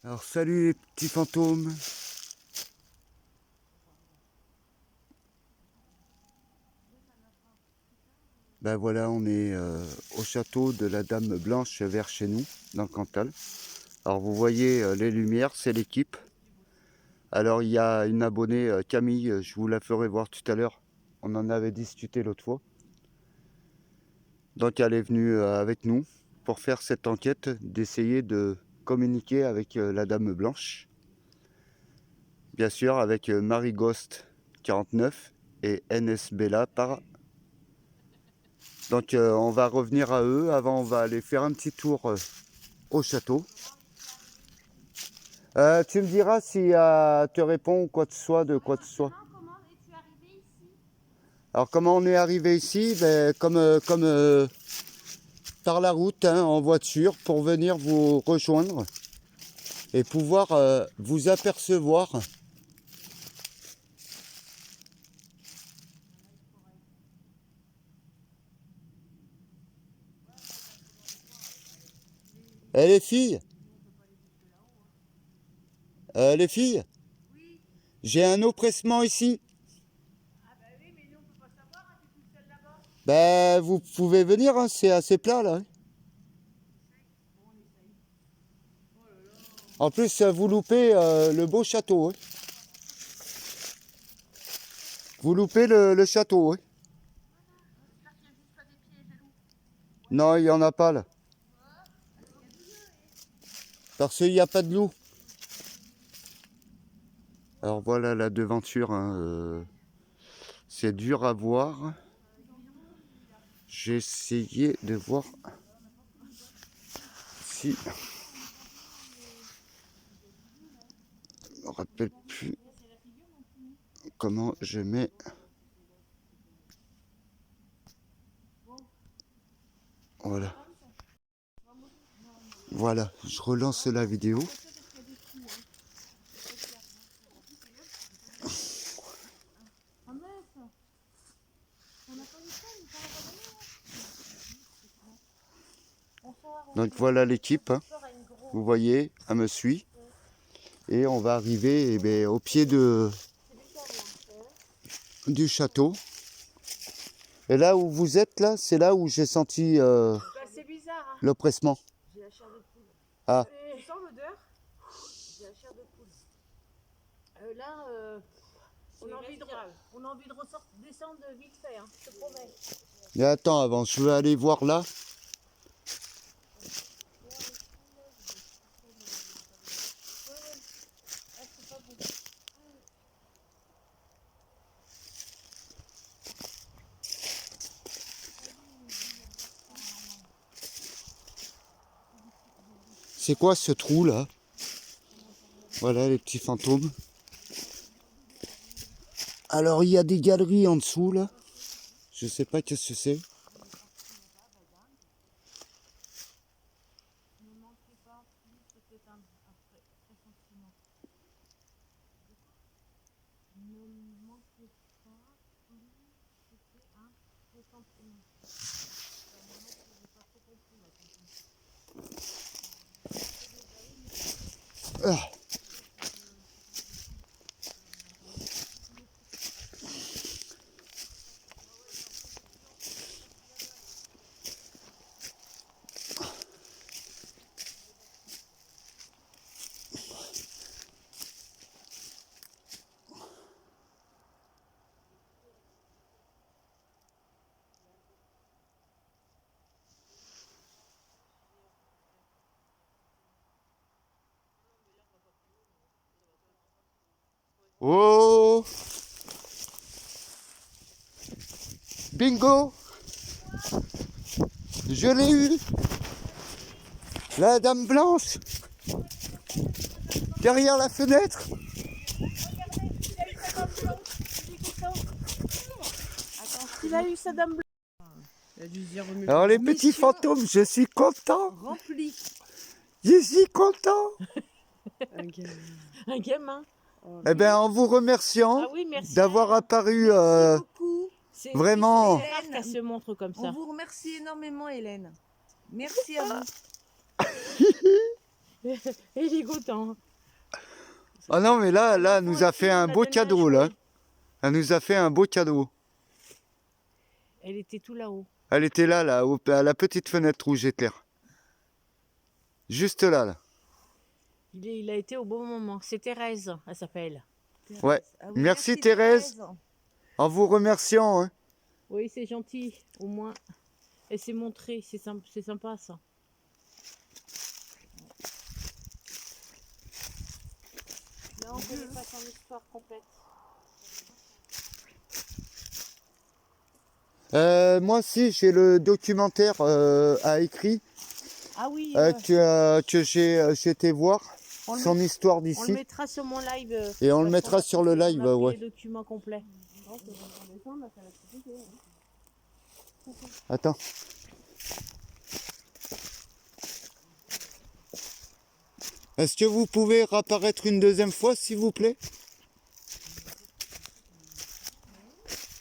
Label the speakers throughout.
Speaker 1: Alors salut les petits fantômes. Ben voilà, on est au château de la Dame Blanche vers chez nous, dans le Cantal. Alors vous voyez les lumières, c'est l'équipe. Alors il y a une abonnée, Camille, je vous la ferai voir tout à l'heure. On en avait discuté l'autre fois. Donc elle est venue avec nous pour faire cette enquête, d'essayer de communiquer avec la Dame Blanche. Bien sûr avec Marie Ghost 49 et NS Bella par. Donc on va revenir à eux. Avant on va aller faire un petit tour au château. Tu me diras si te répond ou quoi que ce soit, de quoi que ce soit.
Speaker 2: Comment es-tu arrivé ici?
Speaker 1: Alors comment on est arrivé ici? Ben, comme par la route, hein, en voiture, pour venir vous rejoindre et pouvoir vous apercevoir. Les filles, les filles,
Speaker 2: Oui.
Speaker 1: j'ai un oppressement ici.
Speaker 2: Ah bah oui, mais nous on peut pas savoir, hein, t'es toute seule là-bas.
Speaker 1: Ben, vous pouvez venir, hein, c'est assez plat là.
Speaker 2: Bon, on essaye. Oh là là.
Speaker 1: En plus, vous loupez le beau château. Hein. Vous loupez le château. Hein.
Speaker 2: J'espère qu'il y a juste pas des pieds jaloux.
Speaker 1: Non, il n'y en a pas là. Parce qu'il n'y a pas de loup. Alors voilà la devanture. Hein, c'est dur à voir. J'ai essayé de voir si... Je me rappelle plus comment je mets... Voilà. Voilà, je relance la vidéo.
Speaker 2: Ah mince. On n'a pas eu ça, il t'en a pas donné, hein. Bonsoir.
Speaker 1: Donc voilà l'équipe. Hein. Vous voyez, elle me suit. Et on va arriver eh bien, au pied du château. Et là où vous êtes, là, c'est là où j'ai senti
Speaker 2: Bah, c'est bizarre, hein.
Speaker 1: l'oppressement.
Speaker 2: J'ai la chair de poule.
Speaker 1: Ah,
Speaker 2: Tu sens l'odeur? J'ai la chair de poule. Là, on a envie de descendre vite fait, hein, je te promets.
Speaker 1: mais attends, avant, je vais aller voir là. C'est quoi ce trou là? Voilà les petits fantômes. Alors il y a des galeries en dessous là. Je sais pas qu'est-ce que c'est.
Speaker 2: Ne manquez pas, c'était un pressentiment. Ne manquez pas, c'était un pressentiment. J'ai pas trop compris là.
Speaker 1: Ah. Oh! Bingo! Je l'ai eu! La Dame Blanche! Derrière la fenêtre!
Speaker 2: Il a eu sa dame blanche. Il a dû se dire,
Speaker 1: Alors les petits fantômes, je suis content!
Speaker 2: rempli.
Speaker 1: Je suis content!
Speaker 2: Un gamin.
Speaker 1: Eh bien, en vous remerciant
Speaker 2: Ah oui, merci.
Speaker 1: d'avoir apparu
Speaker 3: Merci beaucoup.
Speaker 2: C'est
Speaker 1: vraiment.
Speaker 2: rare qu'elle se montre comme
Speaker 3: On
Speaker 2: ça.
Speaker 3: vous remercie énormément, Hélène. Merci à vous.
Speaker 2: Et il est content.
Speaker 1: Ah non, mais là, elle nous a fait un beau cadeau, là. Elle nous a fait un beau cadeau.
Speaker 2: Elle était tout là-haut.
Speaker 1: Elle était là, à la petite fenêtre rouge éclair. Juste là, là.
Speaker 2: Il a été au bon moment. C'est Thérèse, elle s'appelle.
Speaker 1: Ouais.
Speaker 3: Ah oui,
Speaker 1: Merci Thérèse. En vous remerciant. Hein.
Speaker 2: Oui, c'est gentil. Au moins, elle s'est montrée. C'est sympa, ça. Là, on connaît pas son histoire complète.
Speaker 1: Moi aussi, j'ai le documentaire à écrit
Speaker 2: Ah oui,
Speaker 1: que j'ai été voir. Son histoire
Speaker 2: on le
Speaker 1: d'ici.
Speaker 2: mettra sur mon live.
Speaker 1: Et on le
Speaker 2: parce
Speaker 1: mettra
Speaker 2: qu'on a
Speaker 1: sur le
Speaker 2: pris-
Speaker 1: live,
Speaker 2: on a pris
Speaker 1: ouais.
Speaker 2: les documents complets.
Speaker 1: Attends. Est-ce que vous pouvez réapparaître une deuxième fois, s'il vous plaît?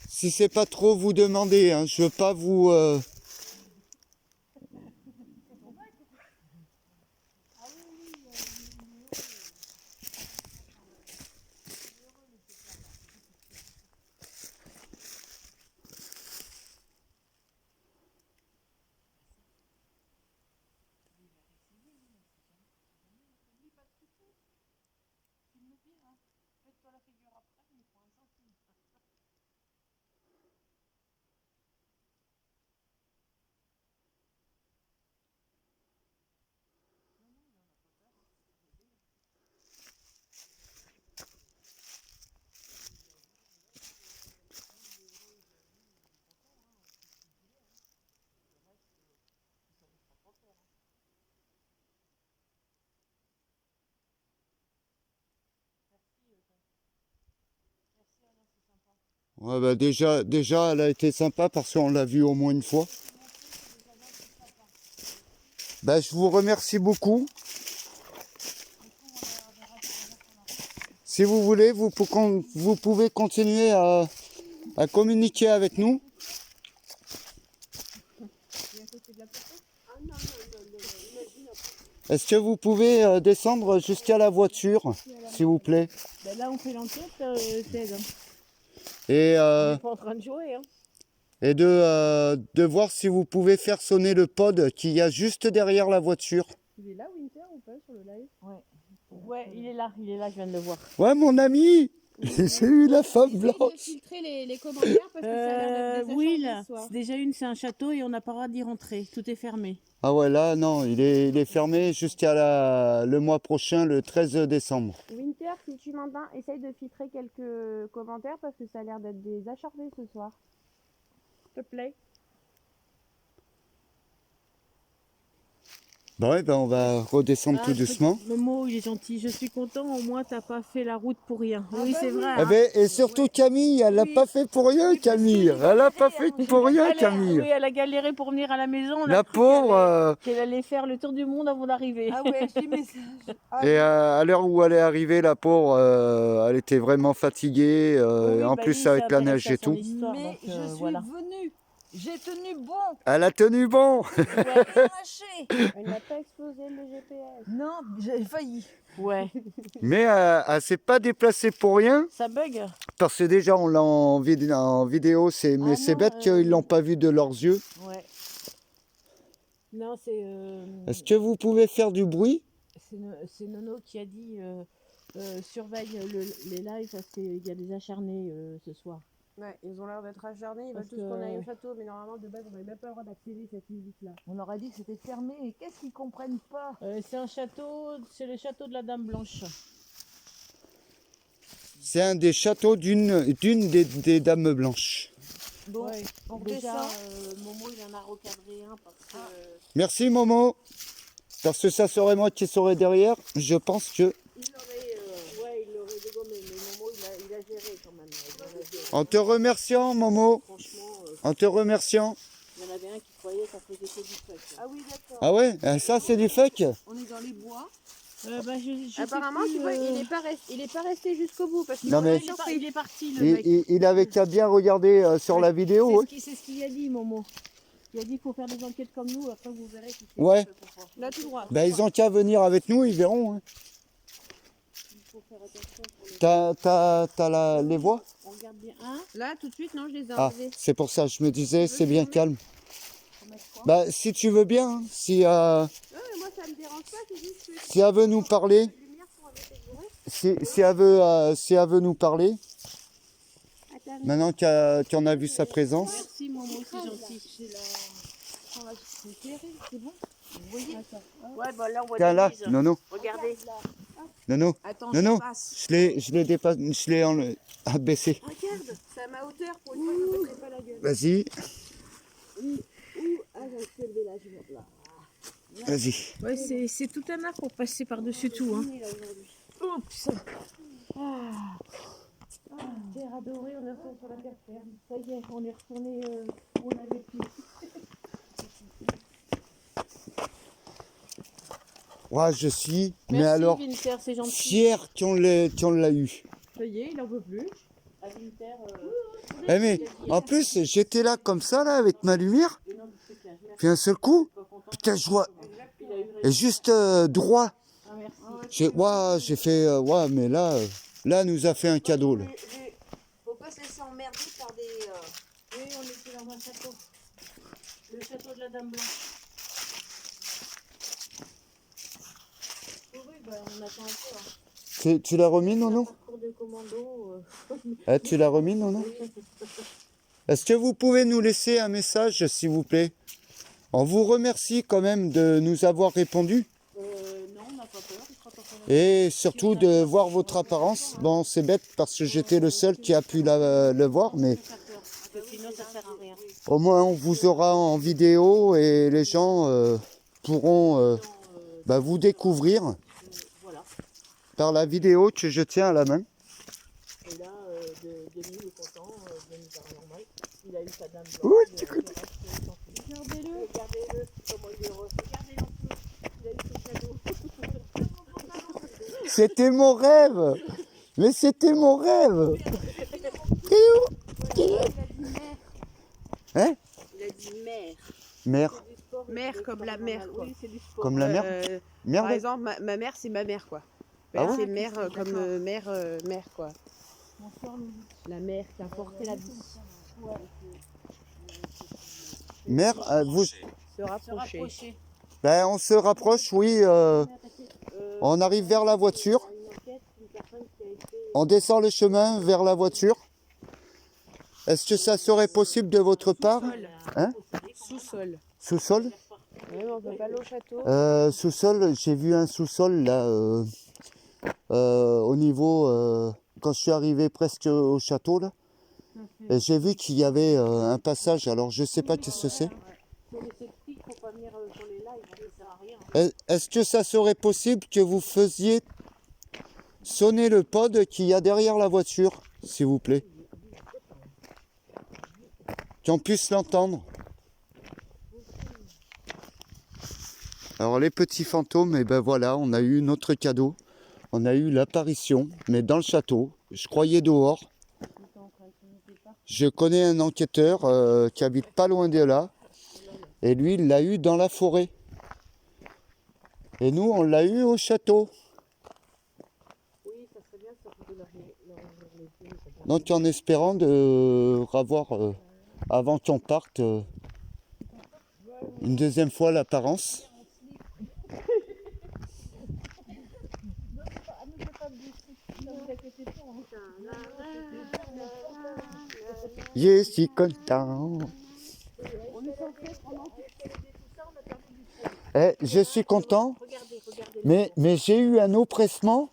Speaker 1: Si c'est pas trop vous demander, hein, je veux pas vous... Ouais, bah déjà, elle a été sympa parce qu'on l'a vue au moins une fois. Bah, je vous remercie beaucoup. Si vous voulez, vous pouvez continuer à communiquer avec nous. Est-ce que vous pouvez descendre jusqu'à la voiture, s'il vous plaît?
Speaker 2: Ben là, on fait l'enquête, Ted.
Speaker 1: Et,
Speaker 2: On n'est pas en train de jouer. Hein.
Speaker 1: et de voir si vous pouvez faire sonner le pod qu'il y a juste derrière la voiture.
Speaker 3: Il est là, Winter, ou pas, sur le live?
Speaker 2: Ouais, il est là, je viens de le voir.
Speaker 1: Ouais, mon ami, j'ai eu la femme
Speaker 3: Essaye
Speaker 1: blanche.
Speaker 3: de filtrer les commentaires parce que ça a l'air d'être des
Speaker 2: Oui,
Speaker 3: acharnés
Speaker 2: là,
Speaker 3: ce soir.
Speaker 2: déjà une, c'est un château et on n'a pas le droit d'y rentrer. Tout est fermé.
Speaker 1: Ah ouais, là, non, il est fermé jusqu'à le mois prochain, le 13 décembre.
Speaker 3: Winter, si tu m'entends, essaye de filtrer quelques commentaires parce que ça a l'air d'être des acharnés ce soir. S'il te plaît.
Speaker 1: Bah ouais, on va redescendre tout doucement.
Speaker 2: Momo, il est gentil. Je suis content. Au moins, t'as pas fait la route pour rien.
Speaker 3: Ah
Speaker 2: oui,
Speaker 3: bah
Speaker 2: c'est
Speaker 3: oui.
Speaker 2: vrai.
Speaker 1: Eh
Speaker 2: hein.
Speaker 1: ben, et surtout Camille, elle l'a pas fait pour rien, Camille. Elle a pas fait pour rien, Camille.
Speaker 2: Oui, elle a galéré pour venir à la maison. On a
Speaker 1: La
Speaker 2: cru qu'elle allait-
Speaker 1: pauvre.
Speaker 2: qu'elle allait faire le tour du monde avant d'arriver.
Speaker 3: Ah ouais, j'ai message.
Speaker 1: Et à l'heure où elle est arrivée, la pauvre, elle était vraiment fatiguée.
Speaker 2: Oui,
Speaker 1: en
Speaker 2: bah
Speaker 1: plus,
Speaker 2: lui,
Speaker 1: avec la
Speaker 2: intéresse
Speaker 1: neige
Speaker 2: à
Speaker 1: et
Speaker 2: son
Speaker 1: tout.
Speaker 2: histoire,
Speaker 3: Mais
Speaker 2: donc,
Speaker 3: je suis
Speaker 2: voilà.
Speaker 3: venue. J'ai tenu bon.
Speaker 1: Elle a tenu bon.
Speaker 3: Arraché.
Speaker 2: Elle n'a pas explosé le GPS.
Speaker 3: Non, j'ai failli.
Speaker 2: Ouais,
Speaker 1: Mais elle s'est pas déplacée pour rien.
Speaker 2: ça bug.
Speaker 1: Parce que déjà, on l'a en vidéo. Mais
Speaker 2: Ah
Speaker 1: c'est
Speaker 2: non,
Speaker 1: bête qu'ils l'ont pas vu de leurs yeux.
Speaker 2: Ouais. Non, c'est.
Speaker 1: Est-ce que vous pouvez faire du bruit?
Speaker 2: C'est Nono qui a dit surveille les lives parce qu'il y a des acharnés ce soir.
Speaker 3: Ouais, ils ont l'air d'être acharnés, ils veulent
Speaker 2: Parce
Speaker 3: tous
Speaker 2: que-
Speaker 3: qu'on aille au château, mais normalement de base on n'avait même pas le droit d'accéder cette musique-là.
Speaker 4: On leur a dit que c'était fermé, et qu'est-ce qu'ils comprennent pas?
Speaker 2: C'est un château, c'est le château de la Dame Blanche.
Speaker 1: C'est un des châteaux d'une des Dames Blanches.
Speaker 4: Bon,
Speaker 2: Ouais.
Speaker 4: on
Speaker 2: Déjà,
Speaker 4: redescend.
Speaker 2: Momo il en a recadré un parce que.
Speaker 1: Merci Momo. Parce que ça serait moi qui serais derrière. Je pense que...
Speaker 2: Il l'aurait dégommé, mais Momo il a géré quand même.
Speaker 1: En te remerciant Momo.
Speaker 2: Franchement,
Speaker 1: En te remerciant.
Speaker 2: il y en avait un qui croyait que ça faisait que du fake.
Speaker 3: Ah oui, d'accord.
Speaker 1: Ah ouais, ça c'est du fake.
Speaker 3: On est dans les bois.
Speaker 2: Je
Speaker 3: Apparemment,
Speaker 2: sais plus,
Speaker 3: tu vois, il est pas resté jusqu'au bout parce qu'il
Speaker 1: Non, mais-
Speaker 2: il est parti le mec.
Speaker 1: Il avait qu'à bien regarder sur la vidéo. Ouais.
Speaker 2: C'est ce qu'il a dit, Momo. Il a dit qu'il faut faire des enquêtes comme nous, après vous verrez qui c'est.
Speaker 1: Ouais.
Speaker 2: Là, tout droit.
Speaker 1: Ben, ils ont qu'à venir avec nous, ils verront. Hein.
Speaker 2: Il faut faire attention pour les...
Speaker 1: T'as les voix?
Speaker 2: On regarde bien. Hein? Là, tout de suite, non, je les ai
Speaker 1: Ah,
Speaker 2: enlevés.
Speaker 1: c'est pour ça, je me disais, c'est bien calme.
Speaker 2: Faut mettre quoi?
Speaker 1: Bah, si tu veux bien, hein, si,
Speaker 2: Ouais, mais moi, ça me dérange pas, c'est juste que...
Speaker 1: si elle veut nous parler,
Speaker 2: lumière pour arrêter de jouer.
Speaker 1: si elle veut nous parler,
Speaker 2: Attends.
Speaker 1: maintenant qu'on a vu sa présence.
Speaker 2: Merci, Momo, c'est gentil. C'est la... C'est terrible, c'est bon. Vous voyez? Ouais, bah là, on voit
Speaker 1: Tiens,
Speaker 2: des
Speaker 1: là,
Speaker 2: bises.
Speaker 1: Nono,
Speaker 2: Regardez.
Speaker 1: Nono,
Speaker 2: Attends,
Speaker 1: Nono,
Speaker 2: je passe.
Speaker 1: je l'ai dépassé, je l'ai abaissé.
Speaker 2: Regarde, c'est à ma hauteur pour une fois, je ne me pas la gueule.
Speaker 1: Vas-y,
Speaker 2: Ah, j'ai levé là, je vais là.
Speaker 1: vas-y.
Speaker 2: Ouais, c'est tout un art pour passer par-dessus tout. Hein. Oups. Terre adorée, on est retourné sur la terre ferme. Ça y est, on est retourné où on avait pu.
Speaker 1: Ouais, je suis, mais
Speaker 2: Merci,
Speaker 1: alors,
Speaker 2: Winter, c'est gentil.
Speaker 1: fier qu'on l'a eu.
Speaker 2: Ça y est, il en veut plus. À Winter,
Speaker 1: Eh mais, en plus, j'étais là comme ça, là, avec ma lumière. Puis un seul coup, putain, je vois, et juste droit.
Speaker 2: ah, merci.
Speaker 1: J'ai fait, ouais, mais là, là, nous a fait un cadeau, là.
Speaker 4: Faut pas se laisser emmerder par des...
Speaker 2: Oui, on était dans un château. Le château de la Dame Blanche. Oui, bah, on attend un peu. Hein.
Speaker 1: Tu l'as remis, non, non?
Speaker 2: Parcours de commando.
Speaker 1: Tu l'as remis, non, non? Est-ce que vous pouvez nous laisser un message, s'il vous plaît? On vous remercie quand même de nous avoir répondu.
Speaker 2: Non, on n'a pas peur. Je crois qu'on a...
Speaker 1: Et surtout de voir votre apparence. Bon, c'est bête parce que j'étais le seul qui a pu le voir, mais
Speaker 2: Parce que sinon, ça sert à rien.
Speaker 1: au moins on vous aura en vidéo et les gens pourront vous découvrir
Speaker 2: Voilà.
Speaker 1: par la vidéo que je tiens à la main.
Speaker 2: Et là, Denis est content, Denis Paranormal. Il a eu sa Dame Blanche.
Speaker 1: Oui,
Speaker 2: Le reste, il s'en fout. Regardez-le, comment il est heureux. Regardez l'en dessous. Il a eu son cadeau.
Speaker 1: C'était mon rêve. Mais c'était mon rêve. Hein?
Speaker 2: Il a dit mère.
Speaker 1: Mère.
Speaker 4: Mère comme la mère, quoi.
Speaker 2: Oui, c'est du sport.
Speaker 1: Comme la mère.
Speaker 4: Par
Speaker 1: Merde.
Speaker 4: exemple, ma mère, c'est ma mère, quoi.
Speaker 1: Ah ouais
Speaker 4: C'est mère comme mère, quoi. La mère qui a porté la vie.
Speaker 1: Mère, vous.
Speaker 4: Se rapprocher.
Speaker 1: Ben, on se rapproche, oui. On arrive vers la voiture. On descend le chemin vers la voiture. Est-ce que ça serait possible de votre part? Hein?
Speaker 4: Sous-sol.
Speaker 1: Sous-sol?
Speaker 4: Oui, on peut pas aller au château.
Speaker 1: Sous-sol, j'ai vu un sous-sol là, au niveau, quand je suis arrivé presque au château là. Et j'ai vu qu'il y avait un passage, alors je sais pas qu'est-ce que c'est.
Speaker 2: Pour les sceptiques, faut pas venir sur les lives, ça sert à rien.
Speaker 1: Est-ce que ça serait possible que vous faisiez sonner le pod qu'il y a derrière la voiture, s'il vous plaît? Qu'on puisse l'entendre. Alors les petits fantômes, et ben voilà, on a eu notre cadeau. On a eu l'apparition, mais dans le château. Je croyais dehors. Je connais un enquêteur qui habite pas loin de là. Et lui, il l'a eu dans la forêt. Et nous, on l'a eu au château.
Speaker 2: Oui, ça serait bien, ça pouvait leur
Speaker 1: Donc en espérant de revoir, avant qu'on parte, une deuxième fois l'apparence. Je suis content. Je suis content, mais j'ai eu un oppressement.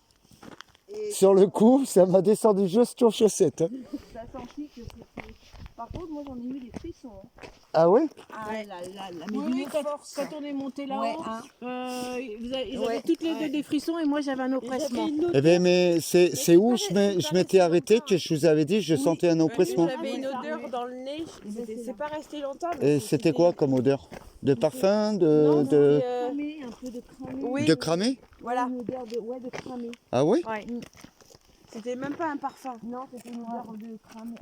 Speaker 1: Sur le coup, ça m'a descendu juste aux chaussettes. Hein.
Speaker 4: Ça a senti que c'était... Par contre, moi, j'en ai eu des frissons. Hein.
Speaker 1: Ah oui?
Speaker 4: Ah là là, mais
Speaker 2: Oui,
Speaker 4: d'une
Speaker 2: quand
Speaker 4: force.
Speaker 2: on est monté là-haut,
Speaker 4: Ouais, hein.
Speaker 2: ils avaient toutes les deux des frissons et moi j'avais un oppressement.
Speaker 1: Eh bien, mais c'est où je m'étais arrêté que je vous avais dit je sentais un oppressement.
Speaker 4: J'avais une odeur dans le nez, c'est pas resté longtemps.
Speaker 1: Et c'était quoi comme odeur? De parfum?
Speaker 4: Non,
Speaker 1: De
Speaker 2: Un peu de cramé.
Speaker 4: Oui,
Speaker 1: cramé?
Speaker 4: voilà.
Speaker 2: Une odeur de cramé.
Speaker 1: Ah oui?
Speaker 4: Ouais. C'était même pas un parfum.
Speaker 3: Non, c'était une odeur de crâne.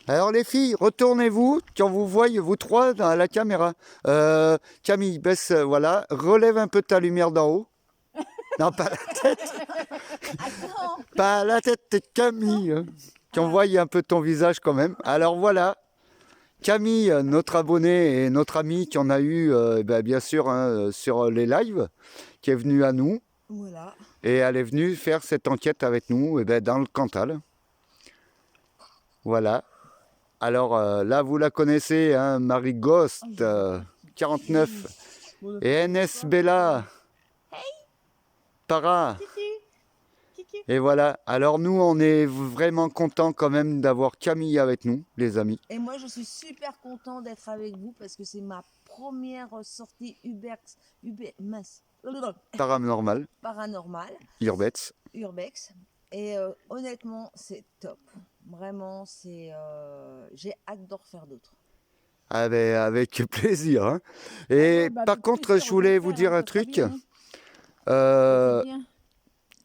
Speaker 1: Alors les filles, retournez-vous, quand vous voyez vous trois dans la caméra. Camille, baisse, voilà, relève un peu ta lumière d'en haut. Non, pas la tête. Pas la tête, Camille. Qu'on voie un peu ton visage quand même. Alors voilà, Camille, notre abonnée et notre amie qu'on a eu, bien sûr, hein, sur les lives, qui est venue à nous.
Speaker 4: Voilà.
Speaker 1: Et elle est venue faire cette enquête avec nous dans le Cantal. Voilà. Alors là, vous la connaissez, hein, Marie Ghost, 49. Et NS Bella. Para. Et voilà. Alors nous, on est vraiment contents quand même d'avoir Camille avec nous, les amis.
Speaker 5: Et moi, je suis super content d'être avec vous parce que c'est ma première sortie
Speaker 1: Paranormal,
Speaker 5: urbex.
Speaker 1: urbex.
Speaker 5: Et honnêtement, c'est top. Vraiment, j'ai hâte d'en refaire d'autres.
Speaker 1: Ah ben, avec plaisir. Hein. Et par contre, je voulais vous dire un truc.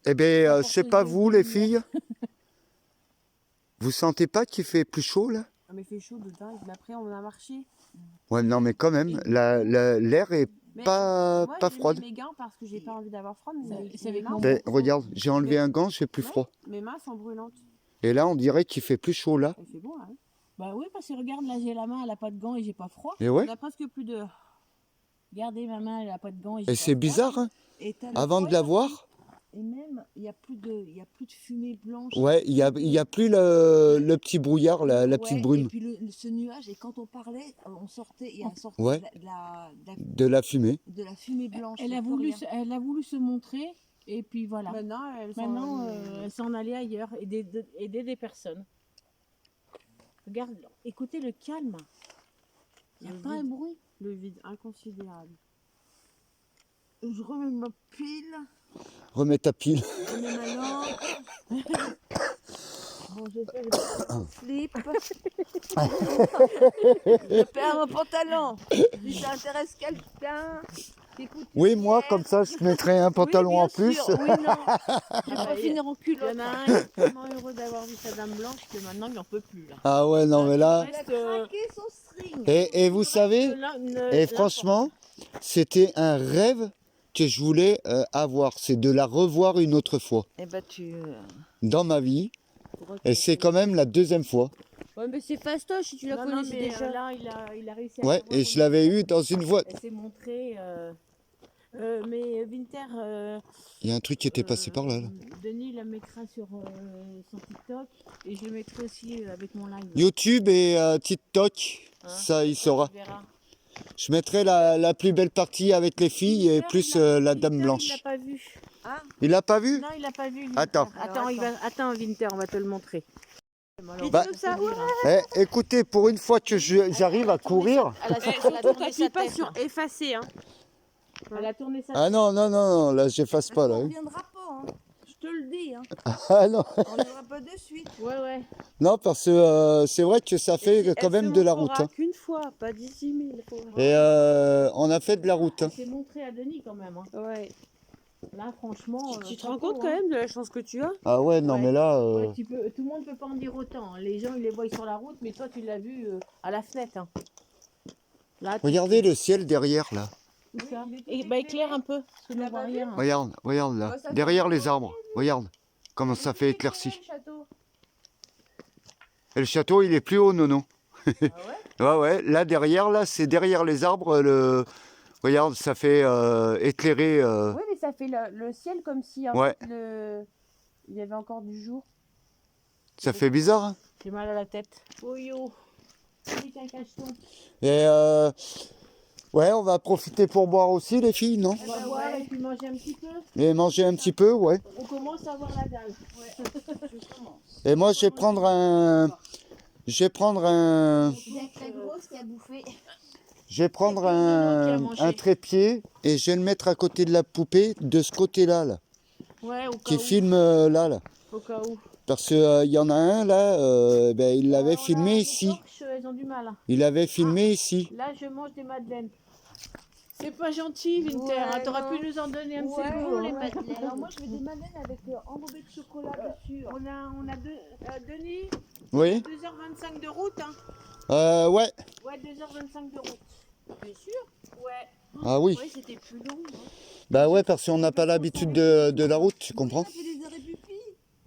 Speaker 1: Je sais pas vous, les filles. Vous sentez pas qu'il fait plus chaud là?
Speaker 3: Ah, mais il fait chaud dedans, mais après on a marché.
Speaker 1: Ouais, non, mais quand même, l'air est pas froide.
Speaker 3: J'ai mis mes gants parce que j'ai pas envie d'avoir froid. Mais
Speaker 2: C'est avec mon
Speaker 1: Ben, regarde, j'ai enlevé un gant, j'ai plus froid.
Speaker 3: mes mains sont brûlantes.
Speaker 1: Et là, on dirait qu'il fait plus chaud là.
Speaker 3: Il fait bon là. Hein.
Speaker 2: Bah oui, parce que regarde, là j'ai la main, elle a pas de gants et j'ai pas froid.
Speaker 1: Et ouais.
Speaker 3: On a presque plus de.
Speaker 2: Regardez, ma main, elle a pas de gants et j'ai
Speaker 1: Et
Speaker 2: pas
Speaker 1: c'est
Speaker 2: froid.
Speaker 1: bizarre, hein.
Speaker 5: Et t'as le
Speaker 1: Avant
Speaker 5: froid,
Speaker 1: de la voir,
Speaker 5: et même, il n'y a plus de fumée blanche.
Speaker 1: ouais, il y a plus le petit brouillard, la petite
Speaker 5: Ouais,
Speaker 1: brume.
Speaker 5: Et puis ce nuage, et quand on parlait, on sortait, il y a sorti
Speaker 1: Ouais. De la fumée.
Speaker 5: de la fumée blanche.
Speaker 2: Elle
Speaker 5: y
Speaker 2: a
Speaker 5: plus
Speaker 2: voulu,
Speaker 5: rien.
Speaker 2: elle a voulu se montrer et puis voilà.
Speaker 3: Maintenant,
Speaker 2: Maintenant, elle s'en allait ailleurs, aider des personnes. Regarde, écoutez le calme. Il n'y a
Speaker 3: Le
Speaker 2: pas un
Speaker 3: vide.
Speaker 2: bruit.
Speaker 3: Le vide inconsidérable.
Speaker 5: Je remets ma pile,
Speaker 1: Remets ta pile.
Speaker 5: je mets ma lampe. Bon, j'ai fait le slip. Je perds mon pantalon. Si ça intéresse quelqu'un, écoute.
Speaker 1: Oui, moi, comme ça, je mettrais un pantalon en plus.
Speaker 5: Oui, non. Je vais pas finir en
Speaker 3: Il y
Speaker 5: culotte.
Speaker 3: en a un qui est tellement heureux d'avoir vu sa dame blanche que maintenant il n'en peut plus là.
Speaker 1: Ah ouais, non, mais là...
Speaker 5: Il a craqué son string.
Speaker 1: Et vous savez, et franchement, c'était un rêve que je voulais avoir. C'est de la revoir une autre fois
Speaker 5: Eh ben tu.
Speaker 1: dans ma vie. Et c'est quand même la deuxième fois.
Speaker 3: Ouais, mais c'est fastoche si tu la connaissais déjà. Là, il a réussi à
Speaker 1: Ouais,
Speaker 3: savoir
Speaker 1: et
Speaker 3: où
Speaker 1: je l'avais eu dans une voie.
Speaker 3: elle s'est montrée. Mais Winter.
Speaker 1: Il y a un truc qui était passé par là.
Speaker 3: Denis la mettra sur son TikTok et je le mettrai aussi avec mon live.
Speaker 1: YouTube et TikTok,
Speaker 3: Hein,
Speaker 1: ça il saura.
Speaker 3: tu verras.
Speaker 1: Je mettrai la plus belle partie avec les filles et
Speaker 3: Winter,
Speaker 1: plus
Speaker 3: il
Speaker 1: la dame
Speaker 3: Il l'a
Speaker 1: blanche.
Speaker 3: pas vu.
Speaker 1: Il l'a pas vu?
Speaker 3: Non, il l'a pas vu.
Speaker 1: Attends.
Speaker 3: Attends, Winter, on va te le montrer.
Speaker 1: Bah,
Speaker 3: Comme ça, ouais.
Speaker 1: Écoutez, pour une fois que j'arrive à courir.
Speaker 3: T'appuies pas sur effacer, hein. Elle a tourné sa
Speaker 1: Ah non, non, non, non, là j'efface pas là.
Speaker 5: On reviendra pas, hein. Je te le dis. Hein.
Speaker 1: Ah non,
Speaker 5: On reviendra pas de suite.
Speaker 3: Ouais, ouais.
Speaker 1: non parce que c'est vrai que ça fait quand même de la route. Hein.
Speaker 3: Qu'une fois, pas 18 000.
Speaker 1: Et on a fait de la route. Hein.
Speaker 2: C'est montré à Denis quand même. Hein.
Speaker 3: Ouais.
Speaker 2: Là, franchement.
Speaker 3: Tu te rends compte quand même de la chance que tu as?
Speaker 1: Ah ouais, non
Speaker 2: Ouais.
Speaker 1: mais là...
Speaker 2: Ouais, tout le monde peut pas en dire autant. Hein. Les gens, ils les voient sur la route, mais toi, tu l'as vu à la fenêtre. Hein. Là,
Speaker 1: Regardez le ciel derrière là.
Speaker 2: tout ça. Et bah, éclaire un peu, parce que je ne vois rien. Hein.
Speaker 1: Regarde, regarde là. Derrière les arbres. Regarde comment ça fait éclairci. Et le château, il est plus haut, Nono. Ouais, ouais. Là derrière, là, c'est derrière les arbres. Regarde, ça fait éclairer.
Speaker 3: Oui, mais ça fait le ciel comme si en
Speaker 1: Ouais.
Speaker 3: fait, il y avait encore du jour.
Speaker 1: Ça fait bizarre. Hein.
Speaker 3: J'ai mal à la tête.
Speaker 2: Oh yo, un cacheton.
Speaker 1: Et ouais, on va profiter pour boire aussi, les filles, non?
Speaker 2: On va boire et puis manger un petit peu.
Speaker 1: Et manger un petit peu, ouais.
Speaker 2: On commence à avoir la dalle.
Speaker 1: Et moi, je vais prendre un. Je vais prendre un.
Speaker 5: Il y a que la grosse qui a bouffé.
Speaker 1: Je vais prendre
Speaker 2: qui a mangé.
Speaker 1: un trépied et je vais le mettre à côté de la poupée de ce côté-là, là,
Speaker 2: Ouais, au cas
Speaker 1: qui
Speaker 2: où.
Speaker 1: filme là.
Speaker 2: Au cas où.
Speaker 1: Parce qu'il y en a un là, il l'avait
Speaker 2: Alors là,
Speaker 1: filmé
Speaker 2: les
Speaker 1: ici.
Speaker 2: torches, elles ont du mal. Hein.
Speaker 1: Il avait filmé ici.
Speaker 2: Là, je mange des madeleines. C'est pas gentil, Winter.
Speaker 5: Ouais,
Speaker 2: hein, T'aurais
Speaker 5: non.
Speaker 2: pu nous en donner un petit
Speaker 5: Ouais,
Speaker 2: peu.
Speaker 5: les
Speaker 2: hein.
Speaker 5: madeleines.
Speaker 4: Alors moi je veux des madeleines avec enrobé de chocolat dessus.
Speaker 2: On a deux, Denis,
Speaker 1: Oui.
Speaker 2: 2h25 de route. Hein.
Speaker 1: Ouais.
Speaker 2: Ouais, 2h25 de route.
Speaker 5: T'es sûr?
Speaker 2: Ouais.
Speaker 1: Ah oui.
Speaker 5: Ouais, c'était plus long. Hein.
Speaker 1: Bah ouais, parce qu'on n'a pas l'habitude de la route, tu comprends?
Speaker 5: On a fait des arrêts pipi.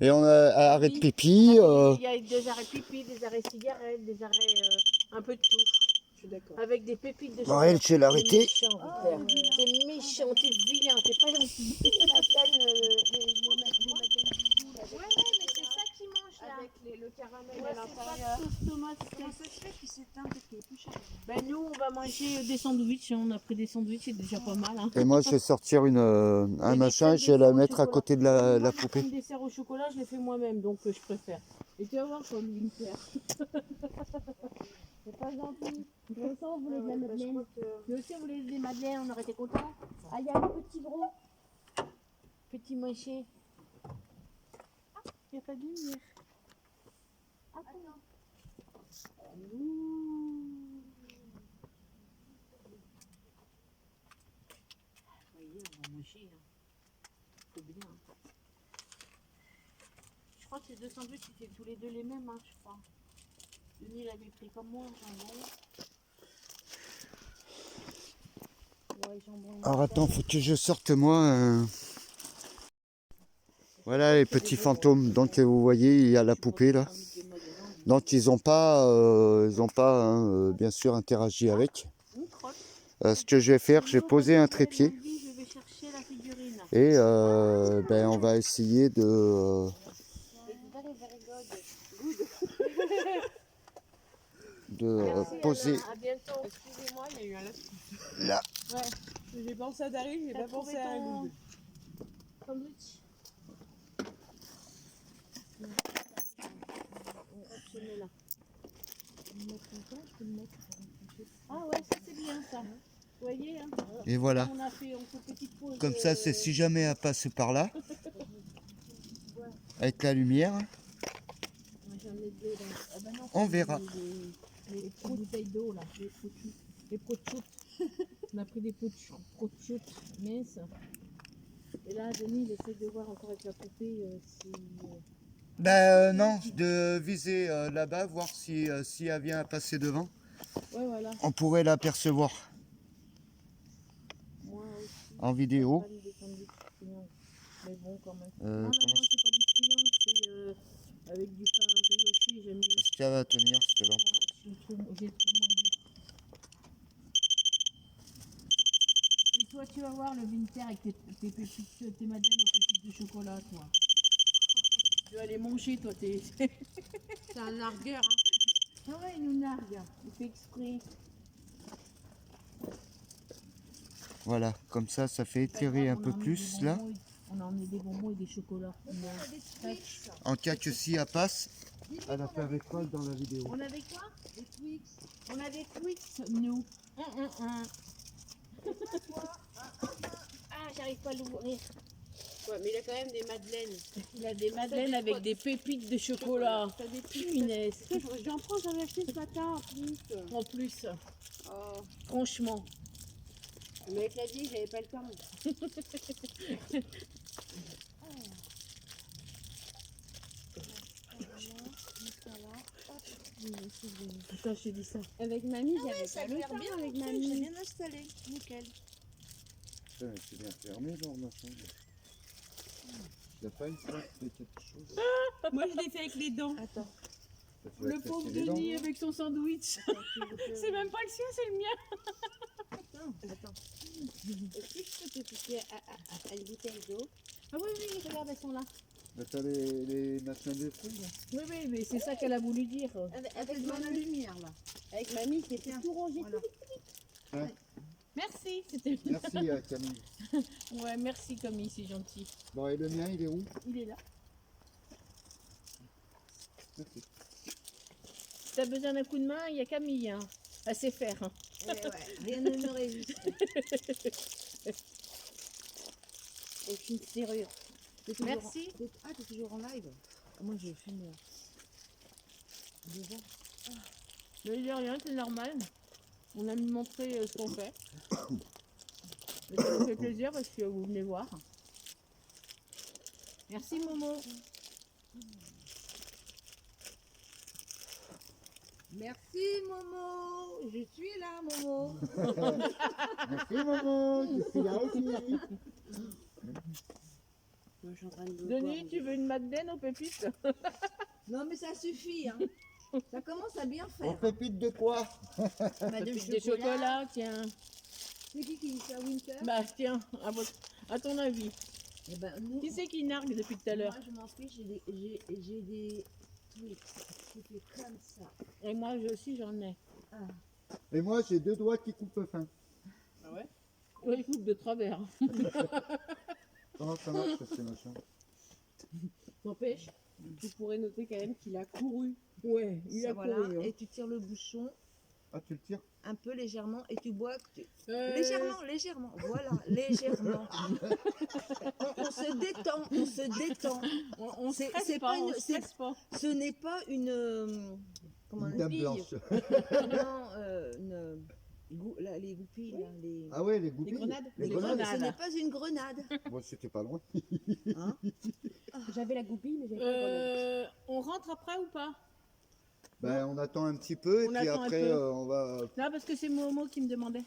Speaker 1: Et on a arrêt de pipi.
Speaker 2: Il y a des arrêts pipi, des arrêts cigarettes, des arrêts un peu de tout.
Speaker 5: Je suis d'accord.
Speaker 2: Avec des pépites de
Speaker 1: Bon,
Speaker 2: chocolat.
Speaker 1: elle, je vais l'arrêter.
Speaker 2: T'es méchant, Winter. T'es méchant, t'es vilain, t'es pas gentil.
Speaker 4: Les madeleines bisous là,
Speaker 2: Ouais, mais c'est ça qui mange là.
Speaker 4: avec le caramel
Speaker 2: Ouais,
Speaker 4: à
Speaker 2: c'est pas
Speaker 4: l'intérieur.
Speaker 2: de sauce tomate.
Speaker 5: Comment ça se fait qu'il s'éteint parce qu'il est plus cher?
Speaker 2: Ben nous, on va manger des sandwichs. On a pris des sandwichs, c'est déjà pas mal. Hein.
Speaker 1: Et moi, je vais sortir un machin, je vais la mettre à côté de la poupée.
Speaker 2: Les desserts au chocolat, je les fais moi-même, donc je préfère. Et tu vas voir comme Winter.
Speaker 3: C'est pas gentil. Nous aussi, on voulait de la madeleine. Nous aussi, on voulait des madeleines, on aurait été contents. Ah, il y a le petit gros.
Speaker 2: Petit moché. Il n'y a pas de lumière. Voyez, on va manger. Faut bien. Je crois que ces deux sandwichs, c'était tous les deux les mêmes, hein, je crois. Denis l'avait pris comme moi, jambon. Ouais, jambon.
Speaker 1: Alors attends, faut que je sorte moi. Voilà les petits fantômes. Donc vous voyez, il y a la poupée là. Donc ils n'ont pas, hein, bien sûr interagi avec. Ce que je vais faire, j'ai posé un trépied
Speaker 2: Je vais chercher la figurine.
Speaker 1: et ben, on va essayer de poser
Speaker 2: À bientôt.
Speaker 4: Excusez-moi, il y a eu un lapsus.
Speaker 1: là.
Speaker 4: J'ai pensé à Daryl, j'ai
Speaker 2: T'as
Speaker 4: pas pensé
Speaker 2: trouvé
Speaker 4: à
Speaker 2: ton
Speaker 4: Good.
Speaker 2: sandwich? Là. Ah ouais, ça c'est bien ça. Vous voyez, hein,
Speaker 1: Et voilà.
Speaker 2: on fait petite pause.
Speaker 1: Comme ça, c'est si jamais elle passe par là, avec la lumière,
Speaker 2: J'en ai deux là. Ah bah non,
Speaker 1: on verra.
Speaker 2: les petites bouteilles d'eau là, les prochutes. On a pris des prochutes minces. Et là, Denis, il essaie de voir encore avec la poupée si.
Speaker 1: Ben non, de viser là-bas, voir si elle vient à passer devant.
Speaker 2: Ouais, voilà.
Speaker 1: On pourrait l'apercevoir
Speaker 2: Moi aussi.
Speaker 1: en vidéo.
Speaker 2: Pas des sandwichs friands. Mais bon, quand même.
Speaker 1: Euh,
Speaker 2: Non, mais
Speaker 1: comment-
Speaker 2: moi, c'est pas du friand, c'est avec du pain brioché. J'aime mieux.
Speaker 1: Est-ce qu'elle va tenir cette lampe?
Speaker 2: J'ai trop moins dur. Et toi, tu vas voir le Winter avec tes pépites, tes madeleines aux pépites de chocolat, toi. Tu vas les manger, toi.
Speaker 4: C'est un largueur. Hein.
Speaker 2: Ah ouais, il nous nargue. Il fait exprès.
Speaker 1: Voilà, comme ça fait étirer un peu plus là.
Speaker 2: On a emmené des bonbons et des chocolats.
Speaker 1: En cas que si elle passe, elle a fait avec quoi dans la vidéo?
Speaker 2: On avait quoi? Des Twix. On a des Twix, nous. Ah, j'arrive pas à l'ouvrir.
Speaker 4: Ouais, mais il a quand même des madeleines.
Speaker 2: Il a des madeleines avec des pépites de chocolat. Punaise.
Speaker 4: J'en prends, j'avais acheté ce matin en plus.
Speaker 2: En plus,
Speaker 4: Oh.
Speaker 2: franchement.
Speaker 4: Le mec l'a dit, j'avais pas le temps.
Speaker 2: Attends, je te dis ça.
Speaker 4: Avec mamie, j'avais
Speaker 5: Ça a
Speaker 4: pas le
Speaker 5: l'air
Speaker 4: temps
Speaker 5: bien,
Speaker 4: avec
Speaker 5: j'ai
Speaker 4: mamie.
Speaker 5: bien installé. Nickel.
Speaker 1: Putain, mais c'est bien fermé dans ma chambre. Il n'y a pas une fois que tu fais quelque chose.
Speaker 4: Moi, je l'ai fait avec les dents.
Speaker 5: Attends.
Speaker 1: Ça te va
Speaker 2: Le
Speaker 1: te
Speaker 2: pauvre
Speaker 1: casser les dents.
Speaker 2: Denis avec son sandwich. C'est même pas le sien, c'est le mien.
Speaker 5: Attends.
Speaker 4: Est-ce que je peux te piquer à une bouteille d'eau?
Speaker 2: Ah oui, oui, regarde, elles sont là.
Speaker 1: Mais t'as les machins de fruits là?
Speaker 2: Oui, oui, mais c'est ça qu'elle a voulu dire.
Speaker 5: Avec la lumière là.
Speaker 4: Avec mamie qui était
Speaker 2: Tout rangé.
Speaker 1: Hein?
Speaker 2: Merci, c'était.
Speaker 1: Merci Camille.
Speaker 2: Ouais, merci Camille, c'est gentil.
Speaker 1: Bon, et le mien, il est où?
Speaker 2: Il est là.
Speaker 1: Merci.
Speaker 2: Si t'as besoin d'un coup de main, il y a Camille. Hein. Elle sait faire. Hein.
Speaker 5: Ouais, rien ne me résiste.
Speaker 4: avec une serrure.
Speaker 2: Merci.
Speaker 5: Ah, t'es toujours en live? Moi, je filme. Devant.
Speaker 2: Mais il n'y a rien, c'est normal. On a montré ce qu'on fait. Et ça me fait plaisir parce que vous venez voir. Merci Momo.
Speaker 5: Merci Momo, je suis là Momo.
Speaker 1: Merci maman, je suis là aussi.
Speaker 5: Moi, je suis en train de le
Speaker 2: Denis,
Speaker 5: boire.
Speaker 2: tu veux une madeleine aux pépites?
Speaker 5: Non mais ça suffit, hein. Ça commence à bien
Speaker 1: On
Speaker 5: faire.
Speaker 1: pépite de quoi?
Speaker 2: Pépites de chocolat, tiens.
Speaker 5: C'est qui dit ça, Winter?
Speaker 2: Bah tiens, à ton avis.
Speaker 5: Eh ben, nous,
Speaker 2: Qui c'est qui nargue depuis tout à l'heure?
Speaker 5: moi je m'en fiche, j'ai des tweets. C'était comme ça.
Speaker 2: Et moi aussi j'en ai.
Speaker 1: Et moi j'ai 2 doigts qui coupent fin.
Speaker 2: Ah ouais? Oui, il coupe de travers.
Speaker 1: Comment ça marche ces machins?
Speaker 4: N'empêche, tu pourrais noter quand même qu'il a couru.
Speaker 2: Ouais, il a
Speaker 5: Voilà,
Speaker 2: couru. Hein.
Speaker 5: et tu tires le bouchon
Speaker 1: Ah tu le tires?
Speaker 5: un peu légèrement et tu bois.
Speaker 2: Euh,
Speaker 5: Légèrement, voilà, légèrement. On se détend, on se détend.
Speaker 2: On
Speaker 5: C'est-
Speaker 2: stresse
Speaker 5: c'est
Speaker 2: pas,
Speaker 5: pas une-
Speaker 2: on
Speaker 5: c'est-
Speaker 2: stresse pas.
Speaker 5: Ce n'est pas une. Comment
Speaker 1: Une
Speaker 5: on
Speaker 1: dame
Speaker 5: dit
Speaker 1: blanche.
Speaker 5: Non, les goupilles, là, les.
Speaker 1: Ah ouais, les goupilles.
Speaker 4: grenades.
Speaker 1: Les
Speaker 2: Les
Speaker 1: grenades.
Speaker 2: grenades.
Speaker 5: Ce n'est pas une grenade.
Speaker 1: Bon, c'était pas loin.
Speaker 4: J'avais la goupille, mais j'avais pas la grenade.
Speaker 2: On rentre après ou pas?
Speaker 1: Ben, on attend un petit peu et
Speaker 2: On
Speaker 1: puis
Speaker 2: attend un
Speaker 1: après
Speaker 2: peu.
Speaker 1: on va.
Speaker 2: Non, parce que c'est Momo qui me demandait.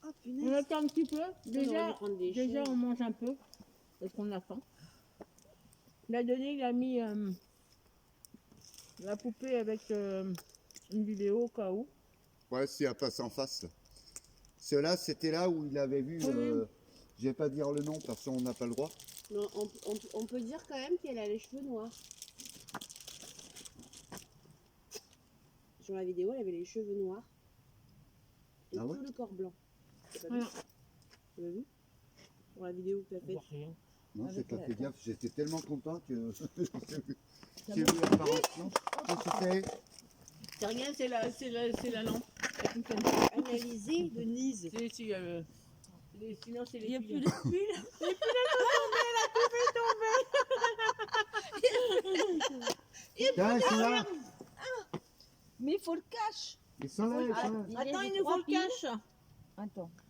Speaker 5: Oh
Speaker 2: On
Speaker 5: punaise.
Speaker 2: attend un petit peu.
Speaker 4: aurait dû
Speaker 2: Déjà,
Speaker 4: prendre des
Speaker 2: déjà
Speaker 4: chaises.
Speaker 2: on mange un peu. Parce qu'on a faim. Il a donné, il a mis la poupée avec une vidéo au cas où.
Speaker 1: Ouais, si elle passe en face. Ceux-là, c'était là où il avait vu.
Speaker 2: Oui, oui.
Speaker 1: Je vais pas dire le nom parce qu'on n'a pas le droit.
Speaker 4: Non, on peut dire quand même qu'elle a les cheveux noirs. Sur la vidéo, elle avait les cheveux noirs. Et
Speaker 1: Ah
Speaker 4: tout
Speaker 1: ouais
Speaker 4: le corps blanc. T'as pas
Speaker 2: Voilà.
Speaker 4: vu? Tu l'as vu? Sur la vidéo que tu as
Speaker 2: On
Speaker 4: faite.
Speaker 2: voit rien.
Speaker 1: Non, j'ai
Speaker 5: Avec
Speaker 1: pas
Speaker 5: la-
Speaker 1: fait gaffe. J'étais tellement content que j'ai vu apparaître. Non, qu'est-ce que c'est?
Speaker 2: C'est rien, c'est la lampe. Elle fonctionne.
Speaker 5: Analyser Denise.
Speaker 2: Si, sinon c'est les
Speaker 5: Il n'y a
Speaker 2: filles.
Speaker 5: plus de fil.
Speaker 1: Tiens, ils sont là.
Speaker 5: Mais il faut le cache.
Speaker 1: Ils sont là, ils sont là.
Speaker 2: Attends, il nous faut le cache.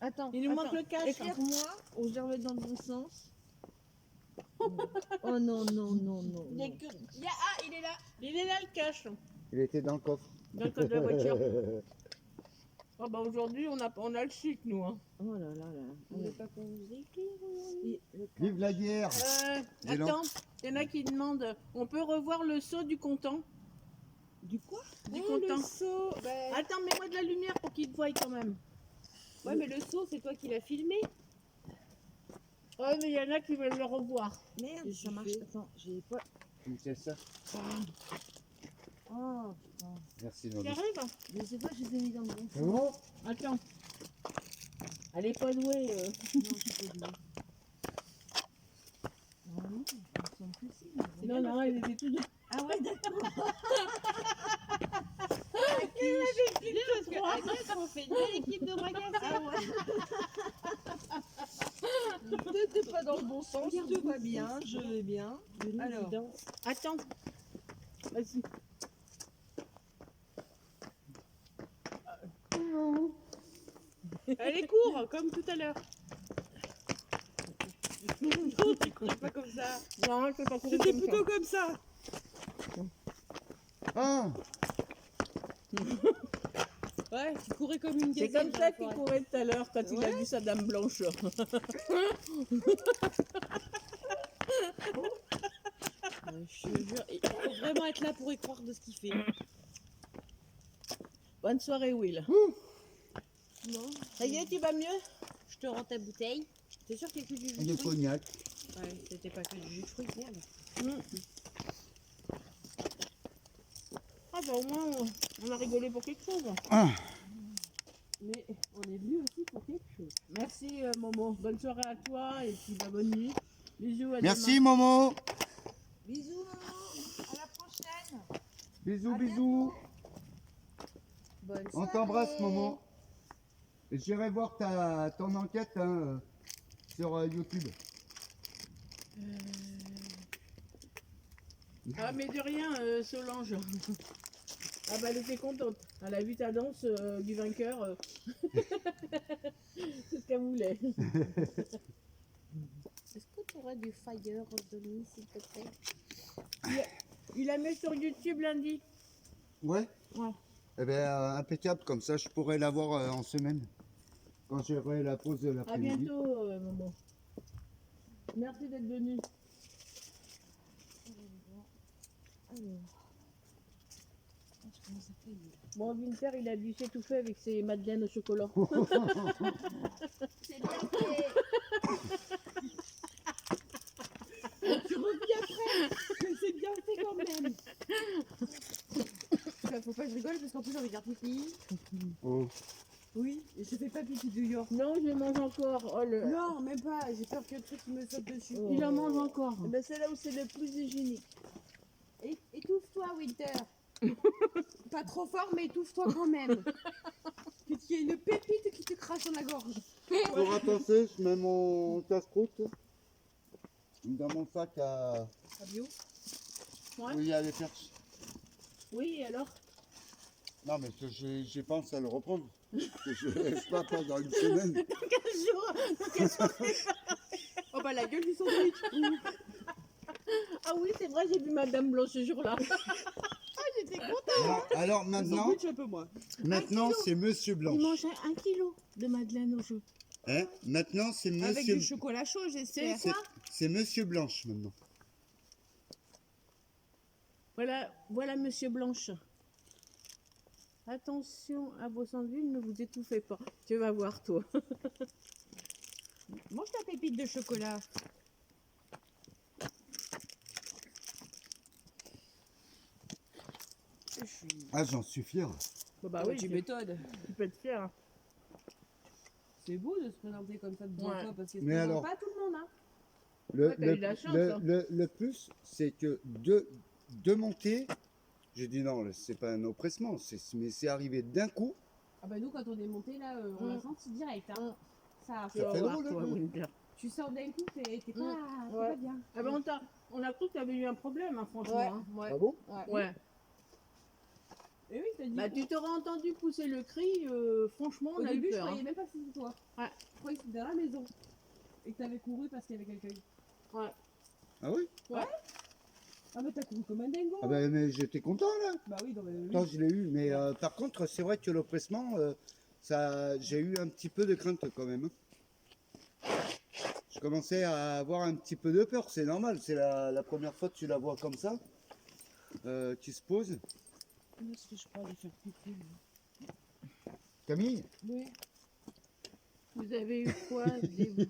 Speaker 5: Attends.
Speaker 2: Il nous manque le cache.
Speaker 5: Éclaire-moi, ou je vais dans le bon sens. Oh non, non, non, non.
Speaker 2: Il est
Speaker 5: non.
Speaker 2: il est là. Il est là le cache.
Speaker 1: Il était dans le coffre.
Speaker 2: Dans le code de la voiture. Oh, bah aujourd'hui on a le chic nous. Hein.
Speaker 5: Oh là là là.
Speaker 4: On veut pas qu'on vous éclaire aujourd'hui.
Speaker 1: Vive la guerre. Dis donc.
Speaker 2: Attends, il y en a qui demandent, on peut revoir le seau du comptant?
Speaker 5: Du quoi?
Speaker 2: Du
Speaker 4: Oh,
Speaker 2: comptant.
Speaker 4: le seau. Bah,
Speaker 2: Attends, mets-moi de la lumière pour qu'ils te voient quand même.
Speaker 4: ouais, mais le seau, c'est toi qui l'as filmé.
Speaker 2: Ouais, mais il y en a qui veulent le revoir.
Speaker 5: Merde,
Speaker 4: Qu'est-ce
Speaker 5: ça
Speaker 4: que
Speaker 5: marche.
Speaker 4: tu fais
Speaker 5: Attends, j'ai pas.
Speaker 1: C'est ça.
Speaker 5: Oh,
Speaker 1: Merci,
Speaker 2: Tu
Speaker 1: Noël.
Speaker 2: arrives?
Speaker 5: je sais pas, je les ai mis dans le bon
Speaker 1: C'est
Speaker 5: sens.
Speaker 1: bon?
Speaker 2: Attends. Elle est pas douée.
Speaker 5: Non, je peux pas. Ah non, il me semble que si.
Speaker 2: Non, non, elle était toute.
Speaker 5: Ah ouais, d'accord.
Speaker 4: Parce que Agnès, on fait une belle équipe de magasin.
Speaker 5: T'es pas dans le bon sens, tout va bien, je vais bien. Alors.
Speaker 2: Attends. Vas-y. Elle est courte, comme tout à l'heure.
Speaker 4: Non, tu courais pas comme ça.
Speaker 2: Non, elle peut pas courir
Speaker 4: C'était
Speaker 2: comme ça.
Speaker 4: plutôt comme ça.
Speaker 1: Ah!
Speaker 4: Ouais, tu courais comme une
Speaker 2: C'est
Speaker 4: gazelle.
Speaker 2: comme ça qu'il courait tout à l'heure quand il a vu sa dame blanche.
Speaker 4: Je te jure, il faut vraiment être là pour y croire de ce qu'il fait.
Speaker 2: Bonne soirée, Will.
Speaker 4: Non.
Speaker 2: Ça y est, tu vas mieux?
Speaker 4: Je te rends ta bouteille. T'es sûr qu'il y a que du jus
Speaker 1: Il y
Speaker 4: de
Speaker 1: a
Speaker 4: fruits?
Speaker 1: cognac.
Speaker 4: Ouais, c'était pas que du jus de fruits, merde.
Speaker 2: Ah bah au moins on a rigolé pour quelque chose.
Speaker 4: Mais on est venu aussi pour quelque chose.
Speaker 2: Merci Momo. Bonne soirée à toi et puis bah, bonne nuit. Bisous à
Speaker 1: Merci, Momo.
Speaker 5: Bisous, maman. À la prochaine.
Speaker 1: Bisous, bisous.
Speaker 5: Bonne
Speaker 1: On
Speaker 5: soirée.
Speaker 1: t'embrasse, Momo. Et j'irai voir ton enquête hein, sur YouTube.
Speaker 2: Ah mais de rien Solange. Ah bah elle était contente. Elle a vu ta danse du vainqueur. C'est ce qu'elle voulait.
Speaker 4: Est-ce que tu aurais du fire, Denis, s'il te plaît?
Speaker 2: Il la met sur YouTube lundi.
Speaker 1: Ouais.
Speaker 2: Ouais.
Speaker 1: Eh bien, impeccable, comme ça je pourrais l'avoir en semaine. Quand j'aurai la pause de
Speaker 2: À
Speaker 1: l'après-midi.
Speaker 2: bientôt, maman. Merci d'être venue. Bon, Winter, il a dû s'étouffer avec ses madeleines au chocolat.
Speaker 4: C'est bien fait.
Speaker 3: Tu reviens après. C'est bien fait quand même. Faut pas que je rigole parce qu'en plus j'ai envie de dire pipi.
Speaker 1: Oh.
Speaker 3: Oui, et je fais pas pipi de York.
Speaker 2: Non, je mange encore. Oh,
Speaker 3: Non, même pas. J'ai peur que le truc me saute dessus.
Speaker 2: Il en mange encore.
Speaker 3: Eh ben, c'est là où c'est le plus hygiénique. Étouffe-toi, Winter. Pas trop fort, mais étouffe-toi quand même. Qu'il y ait une pépite qui te crache dans la gorge.
Speaker 1: Pour attacher, je mets mon casse-croûte dans mon sac à...
Speaker 2: bio.
Speaker 1: où il y a les perches.
Speaker 2: Oui, et alors?
Speaker 1: Non, mais j'ai pensé à le reprendre. Que je ne laisse pas pendant une semaine.
Speaker 3: Oh bah la gueule du sandwich.
Speaker 2: Ah oui, c'est vrai, j'ai vu Madame Blanche ce jour-là.
Speaker 3: J'étais contente.
Speaker 1: Alors
Speaker 3: Le
Speaker 1: maintenant,
Speaker 3: sandwich un peu moins.
Speaker 1: c'est Monsieur
Speaker 2: Il
Speaker 1: Blanche.
Speaker 2: mange 1 kilo de Madeleine au jeu.
Speaker 1: Hein, maintenant, c'est
Speaker 3: Avec
Speaker 1: Monsieur...
Speaker 3: du chocolat chaud, j'espère.
Speaker 1: C'est Monsieur Blanche maintenant.
Speaker 2: Voilà Monsieur Blanche. Attention à vos sandwichs, ne vous étouffez pas. Tu vas voir, toi.
Speaker 3: Mange ta pépite de chocolat.
Speaker 1: Ah, j'en suis fier.
Speaker 2: Bah
Speaker 3: Ah
Speaker 2: oui,
Speaker 3: tu m'étonnes.
Speaker 2: tu peux être fier. Hein.
Speaker 3: C'est beau de se présenter comme ça devant
Speaker 2: Ouais.
Speaker 3: toi parce que se
Speaker 1: Mais
Speaker 3: présente
Speaker 1: alors-
Speaker 3: pas tout le monde. Hein.
Speaker 2: Ouais, t'as eu de la chance, hein.
Speaker 1: le plus, c'est que de monter, j'ai dit non, c'est pas un oppressement, mais c'est arrivé d'un coup.
Speaker 3: Ah bah nous quand on est monté là, on l'a senti direct. Hein. Ça,
Speaker 1: Ça fait drôle,
Speaker 2: toi,
Speaker 1: hein.
Speaker 2: Winter.
Speaker 3: tu sors d'un coup, t'es pas, t'es
Speaker 2: Ouais.
Speaker 3: pas bien.
Speaker 2: Ah ben on a cru que tu avais eu un problème, hein, franchement.
Speaker 3: Ouais,
Speaker 2: hein.
Speaker 3: ouais.
Speaker 1: Ah bon?
Speaker 2: Ouais.
Speaker 3: Et oui, t'as dit.
Speaker 2: Bah, tu t'aurais entendu pousser le cri, franchement, on
Speaker 3: Au
Speaker 2: a eu
Speaker 3: début, je
Speaker 2: peur.
Speaker 3: croyais
Speaker 2: Hein.
Speaker 3: même pas que c'était toi.
Speaker 2: Ouais.
Speaker 3: Je croyais que c'était dans la maison. Et que t'avais couru parce qu'il y avait quelqu'un.
Speaker 2: Ouais.
Speaker 1: Ah oui?
Speaker 3: Ah bah t'as couru comme un dingo.
Speaker 1: Ah ben, mais j'étais content là.
Speaker 3: Bah oui, non mais oui.
Speaker 1: Quand je l'ai eu, mais par contre, c'est vrai que l'oppressement, j'ai eu un petit peu de crainte quand même. Je commençais à avoir un petit peu de peur, c'est normal, c'est la première fois que tu la vois comme ça, qui se pose.
Speaker 3: Est-ce que je crois aller faire pipi?
Speaker 1: Camille,
Speaker 3: Oui.
Speaker 2: Vous avez eu quoi des...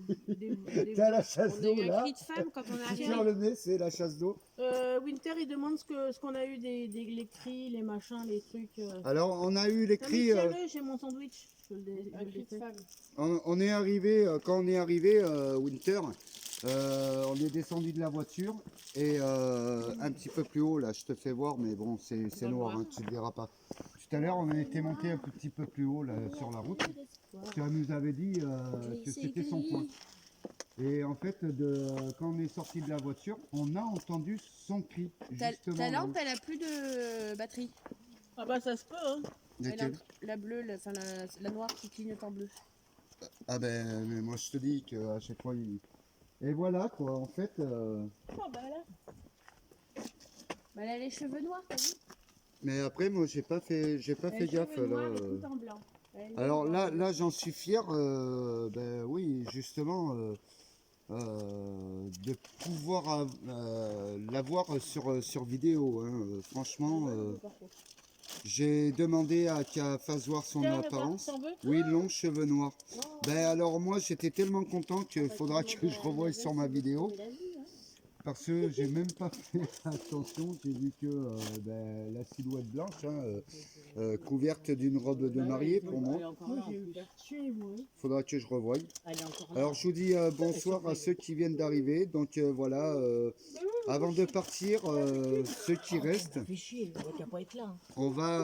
Speaker 1: t'es à la chasse
Speaker 3: On a
Speaker 1: d'eau
Speaker 3: eu un
Speaker 1: là.
Speaker 3: cri de femme quand on est
Speaker 1: Tu tires
Speaker 3: arrivé.
Speaker 1: le nez, c'est la chasse d'eau.
Speaker 2: Winter, il demande ce qu'on a eu les cris, les machins, les trucs.
Speaker 1: Alors, on a eu les
Speaker 2: Non, mais
Speaker 1: cris.
Speaker 2: tiens-le, j'ai mon sandwich.
Speaker 3: Un cri de femme.
Speaker 1: On est arrivé, quand on est arrivé, Winter, on est descendu de la voiture et un petit peu plus haut, là, je te fais voir, mais bon, c'est noir, hein, tu ne le verras pas. Tout à l'heure, on a été monté un petit peu plus haut là, sur la route. Tu nous avais dit que c'était son coin. Et en fait, quand on est sorti de la voiture, on a entendu son cri. Justement,
Speaker 3: Ta
Speaker 1: là
Speaker 3: lampe, elle a plus de batterie.
Speaker 2: Ah bah ça se peut, hein.
Speaker 1: où- Lequel
Speaker 3: La bleue, la noire qui clignote en bleu.
Speaker 1: Ah ben, mais moi je te dis qu'à chaque fois, il... Et voilà quoi, en fait...
Speaker 2: Oh bah là.
Speaker 3: Bah, elle a les cheveux noirs, t'as vu?
Speaker 1: Mais après, moi, j'ai pas fait gaffe là.
Speaker 3: En blanc.
Speaker 1: Alors là, j'en suis fier. Ben oui, justement, de pouvoir l'avoir sur vidéo. Hein. Franchement, j'ai demandé à qu'elle fasse voir son
Speaker 2: Tiens,
Speaker 1: apparence.
Speaker 2: t'en veux?
Speaker 1: Oui, longs cheveux noirs. Ben alors moi, j'étais tellement content qu'il faudra que je revoie sur ma vidéo. Parce que j'ai même pas fait attention, j'ai vu que ben, la silhouette blanche, hein, couverte d'une robe de mariée pour moi.
Speaker 2: Moi j'ai eu peur tuer, moi.
Speaker 1: Faudra que je revoie.
Speaker 2: Elle est encore là.
Speaker 1: Alors je vous dis bonsoir à ceux qui viennent d'arriver. Donc voilà, avant de partir, ceux qui restent,
Speaker 2: Fais chier, il va pas être là.
Speaker 1: on va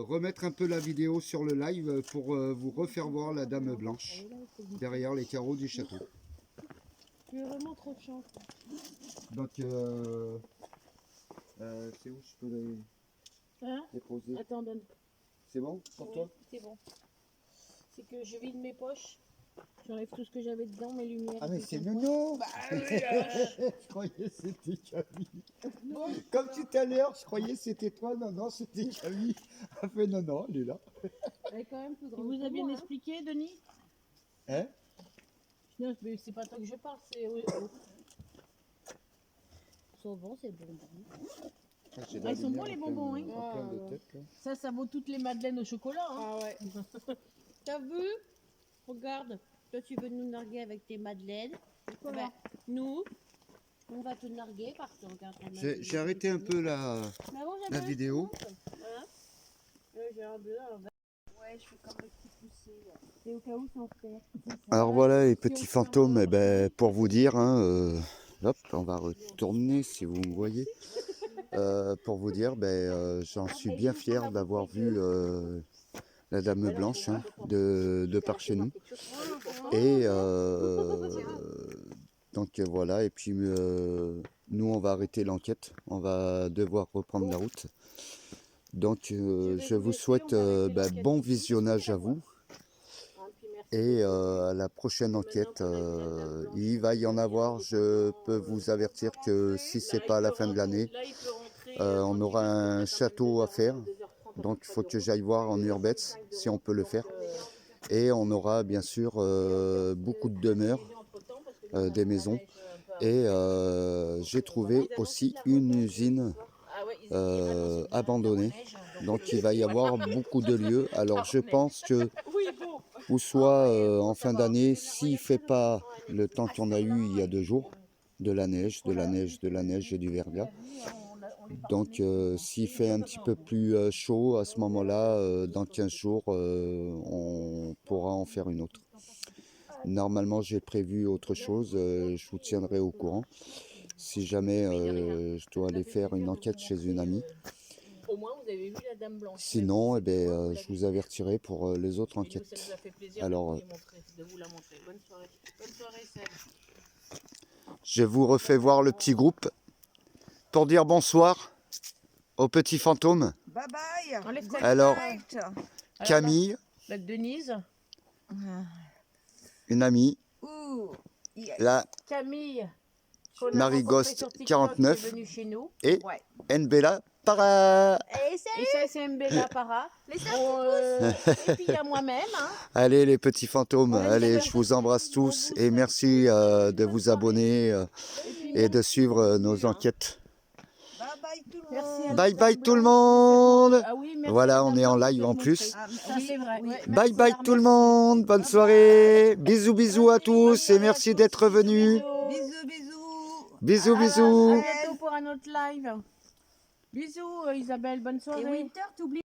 Speaker 1: remettre un peu la vidéo sur le live pour vous refaire voir la dame blanche derrière les carreaux du château.
Speaker 2: Tu es vraiment trop de chance.
Speaker 1: Donc c'est où je peux les...
Speaker 2: Hein?
Speaker 1: Déposé.
Speaker 2: Attends, donne.
Speaker 1: C'est bon pour toi?
Speaker 2: C'est bon. C'est que je vide mes poches. J'enlève tout ce que j'avais dedans, mes lumières.
Speaker 1: Ah mais
Speaker 2: tout
Speaker 1: c'est
Speaker 2: ça.
Speaker 1: Nono. Je croyais que c'était Camille. Comme tout à l'heure, je croyais que c'était toi. Non, non, c'était Camille. Elle fait non, non, elle est là.
Speaker 3: Elle est quand même plus
Speaker 2: Il
Speaker 3: grande.
Speaker 2: vous a
Speaker 3: que
Speaker 2: bien
Speaker 3: moi, hein.
Speaker 2: expliqué, Denis?
Speaker 1: Hein?
Speaker 2: Non, mais c'est pas toi que je parle, c'est...
Speaker 4: Sont bons, c'est bon.
Speaker 1: J'ai
Speaker 2: Ah, ils sont bons, les bonbons, hein.
Speaker 1: en plein de tête, là.
Speaker 2: Ça vaut toutes les madeleines au chocolat, hein.
Speaker 3: Ah ouais.
Speaker 4: T'as vu? Regarde, toi tu veux nous narguer avec tes madeleines.
Speaker 3: Voilà.
Speaker 4: Ben, nous, on va te narguer parce que regarde. on a
Speaker 1: J'ai
Speaker 4: des-
Speaker 1: arrêté un peu la
Speaker 4: Mais bon, j'avais un
Speaker 1: vidéo.
Speaker 4: petit compte. Voilà. J'ai un bleu, un vert. Ouais, je fais comme le petit poussé. C'est au cas où sans faire.
Speaker 1: Alors voilà les petits fantômes, eh ben, pour vous dire, hein, hop, on va retourner si vous me voyez. Pour vous dire, j'en suis bien fier d'avoir vu la Dame Blanche, hein, de par chez nous. Et donc voilà, et puis nous on va arrêter l'enquête, on va devoir reprendre la route. Donc je vous souhaite bon visionnage à vous. Et à la prochaine enquête, il va y en avoir. Je peux vous avertir que si c'est pas à la fin de l'année, on aura un château à faire. Donc il faut que j'aille voir en urbex si on peut le faire. Et on aura bien sûr beaucoup de demeures, des maisons. Et j'ai trouvé aussi une usine abandonnée. Donc il va y avoir beaucoup de lieux. Alors je pense que ou soit en fin d'année, s'il ne fait pas le temps qu'on a eu il y a 2 jours, de la neige et du verglas. Donc s'il fait un petit peu plus chaud, à ce moment-là, dans 15 jours, on pourra en faire une autre. Normalement, j'ai prévu autre chose, je vous tiendrai au courant. Si jamais je dois aller faire une enquête chez une amie.
Speaker 2: Au moins, vous avez vu la Dame Blanche.
Speaker 1: Sinon, je vous avertirai pour les autres enquêtes.
Speaker 2: Ça nous a fait plaisir
Speaker 1: Alors,
Speaker 2: de vous la montrer. Bonne soirée. Bonne soirée, Seb.
Speaker 1: je vous refais voir le petit groupe pour dire bonsoir aux petits fantômes.
Speaker 5: Bye bye.
Speaker 2: Enlève ta
Speaker 1: Alors,
Speaker 5: Night.
Speaker 1: Camille,
Speaker 2: la Denise.
Speaker 1: une amie,
Speaker 5: Ouh. Yeah.
Speaker 1: la
Speaker 2: Camille. qu'on a
Speaker 1: Marigost
Speaker 2: rencontrée sur TikTok,
Speaker 1: 49
Speaker 2: qui est venue chez nous.
Speaker 1: et
Speaker 5: Ouais.
Speaker 1: Nbella Para.
Speaker 2: Et ça, c'est Mbella Para. Bon, et puis il y a moi-même. Hein.
Speaker 1: Allez les petits fantômes, allez, je vous embrasse tous et merci de vous abonner et de suivre nos enquêtes.
Speaker 5: Bye bye tout le
Speaker 2: Merci
Speaker 5: monde.
Speaker 2: à
Speaker 1: Bye bye tout le monde.
Speaker 2: Ah oui, merci
Speaker 1: Voilà,
Speaker 2: à
Speaker 1: on
Speaker 2: ta
Speaker 1: est en
Speaker 2: femme de
Speaker 1: live
Speaker 2: te
Speaker 1: en
Speaker 2: montrer.
Speaker 1: plus.
Speaker 5: Ah,
Speaker 2: Ça,
Speaker 5: oui,
Speaker 2: c'est vrai.
Speaker 5: oui.
Speaker 2: Ouais.
Speaker 1: Bye
Speaker 2: Merci,
Speaker 1: bye
Speaker 2: Lar,
Speaker 1: tout le
Speaker 2: merci.
Speaker 1: monde, bonne soirée. Bisous bisous à tous et merci d'être venus.
Speaker 5: Bisous, bisous.
Speaker 1: Bisous
Speaker 2: À
Speaker 1: bisous.
Speaker 2: bientôt pour un autre live. Bisous Isabelle, bonne soirée.
Speaker 3: Et Winter, t'oublies